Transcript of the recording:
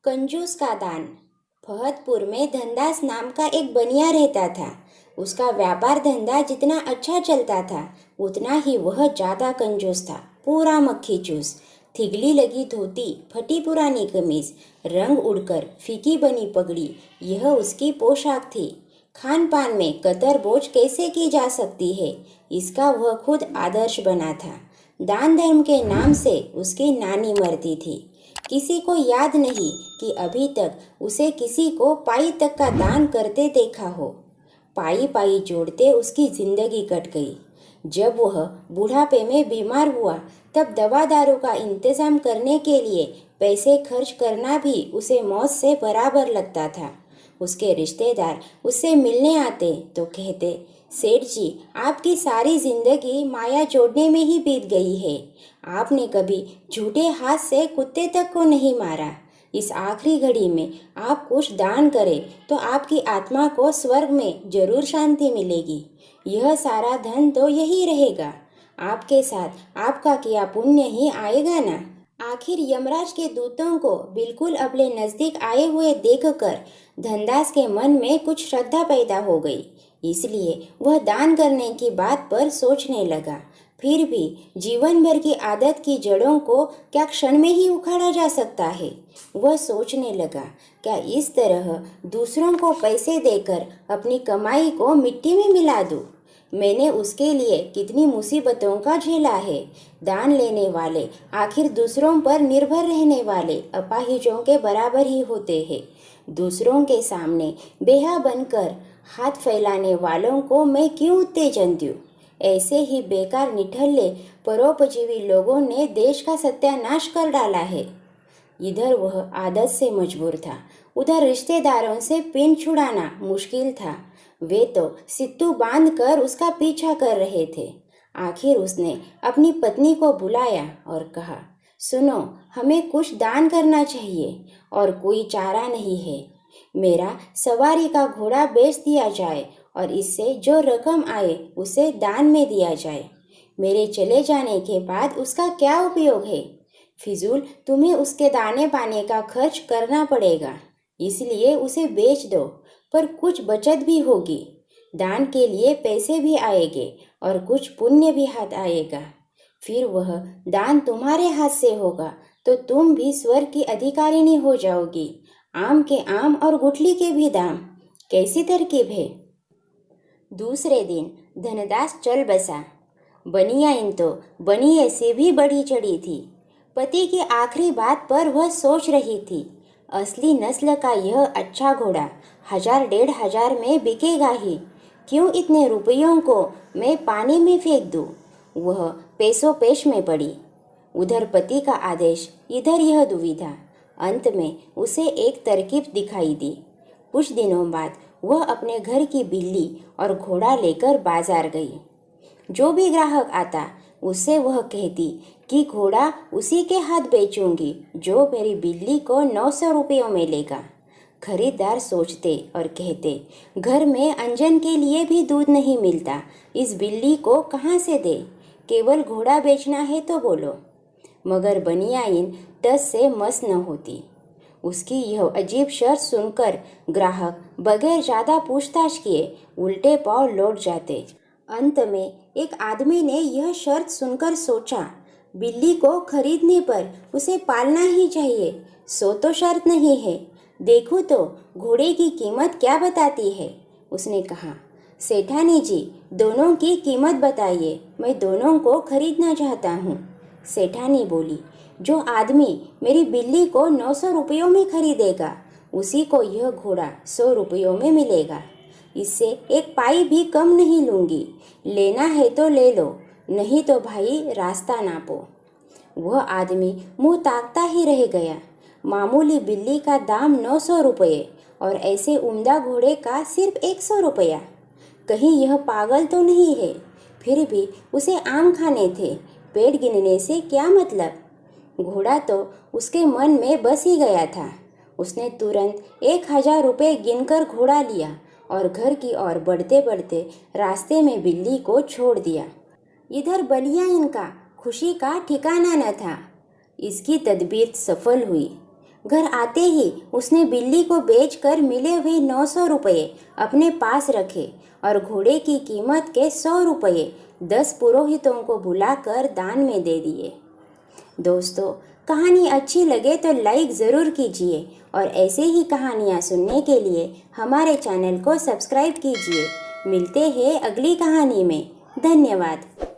कंजूस का दान। फहदपुर में धनदास नाम का एक बनिया रहता था। उसका व्यापार धंधा जितना अच्छा चलता था उतना ही वह ज़्यादा कंजूस था। पूरा मक्खी चूस, थिगली लगी धोती, फटी पुरानी कमीज, रंग उड़कर फीकी बनी पगड़ी, यह उसकी पोशाक थी। खान पान में कतर बोझ कैसे की जा सकती है, इसका वह खुद आदर्श बना था। दान धर्म के नाम से उसकी नानी मरती थी। किसी को याद नहीं कि अभी तक उसे किसी को पाई तक का दान करते देखा हो। पाई पाई जोड़ते उसकी जिंदगी कट गई। जब वह बुढ़ापे में बीमार हुआ तब दवा दारू का इंतजाम करने के लिए पैसे खर्च करना भी उसे मौत से बराबर लगता था। उसके रिश्तेदार उससे मिलने आते तो कहते, सेठ जी, आपकी सारी जिंदगी माया जोड़ने में ही बीत गई है। आपने कभी झूठे हाथ से कुत्ते तक को नहीं मारा। इस आखिरी घड़ी में आप कुछ दान करें तो आपकी आत्मा को स्वर्ग में जरूर शांति मिलेगी। यह सारा धन तो यही रहेगा, आपके साथ आपका किया पुण्य ही आएगा ना। आखिर यमराज के दूतों को बिल्कुल अपने नजदीक आए हुए देखकर धनदास के मन में कुछ श्रद्धा पैदा हो गई। इसलिए वह दान करने की बात पर सोचने लगा। फिर भी जीवन भर की आदत की जड़ों को क्या क्षण में ही उखाड़ा जा सकता है। वह सोचने लगा, क्या इस तरह दूसरों को पैसे देकर अपनी कमाई को मिट्टी में मिला दूं? मैंने उसके लिए कितनी मुसीबतों का झेला है। दान लेने वाले आखिर दूसरों पर निर्भर रहने वाले अपाहिजों के बराबर ही होते हैं। दूसरों के सामने बेहा बनकर हाथ फैलाने वालों को मैं क्यों उत्तेजन दूं? ऐसे ही बेकार निठल्ले परोपजीवी लोगों ने देश का सत्यानाश कर डाला है। इधर वह आदत से मजबूर था, उधर रिश्तेदारों से पिन छुड़ाना मुश्किल था। वे तो सित्तू बांध कर उसका पीछा कर रहे थे। आखिर उसने अपनी पत्नी को बुलाया और कहा, सुनो, हमें कुछ दान करना चाहिए और कोई चारा नहीं है। मेरा सवारी का घोड़ा बेच दिया जाए और इससे जो रकम आए उसे दान में दिया जाए। मेरे चले जाने के बाद उसका क्या उपयोग है? फिजूल तुम्हें उसके दाने पाने का खर्च करना पड़ेगा, इसलिए उसे बेच दो, पर कुछ बचत भी होगी। दान के लिए पैसे भी आएंगे और कुछ पुण्य भी हाथ आएगा। फिर वह दान तुम्हारे हाथ से होगा तो तुम भी स्वर्ग की अधिकारिणी हो जाओगी। आम के आम और गुठली के भी दाम। कैसी तरकीब है? दूसरे दिन धनदास चल बसा। बनियाइन तो बनिए से भी बढ़ी चढ़ी थी। पति की आखिरी बात पर वह सोच रही थी, असली नस्ल का यह अच्छा घोड़ा 1000-1500 में बिकेगा ही। क्यों इतने रुपयों को मैं पानी में फेंक दूँ? वह पेशो पेश में पड़ी। उधर पति का आदेश, इधर यह दुविधा। अंत में उसे एक तरकीब दिखाई दी। कुछ दिनों बाद वह अपने घर की बिल्ली और घोड़ा लेकर बाजार गई। जो भी ग्राहक आता उससे वह कहती कि घोड़ा उसी के हाथ बेचूंगी जो मेरी बिल्ली को 900 रुपयों में लेगा। खरीदार सोचते और कहते, घर में अंजन के लिए भी दूध नहीं मिलता, इस बिल्ली को कहाँ से दे? केवल घोड़ा बेचना है तो बोलो। मगर बनियाइन टस से मस न होती। उसकी यह अजीब शर्त सुनकर ग्राहक बगैर ज़्यादा पूछताछ किए उल्टे पांव लौट जाते। अंत में एक आदमी ने यह शर्त सुनकर सोचा, बिल्ली को खरीदने पर उसे पालना ही चाहिए, सो तो शर्त नहीं है। देखो तो घोड़े की कीमत क्या बताती है। उसने कहा, सेठानी जी, दोनों की कीमत बताइए, मैं दोनों को खरीदना चाहता हूँ। सेठानी बोली, जो आदमी मेरी बिल्ली को 900 रुपयों में खरीदेगा उसी को यह घोड़ा 100 रुपयों में मिलेगा। इससे एक पाई भी कम नहीं लूँगी। लेना है तो ले लो, नहीं तो भाई रास्ता नापो। वह आदमी मुंह ताकता ही रह गया। मामूली बिल्ली का दाम 900 रुपये और ऐसे उम्दा घोड़े का सिर्फ 100 रुपया। कहीं यह पागल तो नहीं है? फिर भी उसे आम खाने थे, पेट गिनने से क्या मतलब? घोड़ा तो उसके मन में बस ही गया था। उसने तुरंत 1000 रुपये गिनकर घोड़ा लिया और घर की ओर बढ़ते बढ़ते रास्ते में बिल्ली को छोड़ दिया। इधर बनियाइन का खुशी का ठिकाना न था। इसकी तदबीर सफल हुई। घर आते ही उसने बिल्ली को बेचकर मिले हुए 900 रुपये अपने पास रखे और घोड़े की कीमत के 100 रुपये 10 पुरोहितों को बुलाकर दान में दे दिए। दोस्तों, कहानी अच्छी लगे तो लाइक ज़रूर कीजिए और ऐसे ही कहानियाँ सुनने के लिए हमारे चैनल को सब्सक्राइब कीजिए। मिलते हैं अगली कहानी में। धन्यवाद।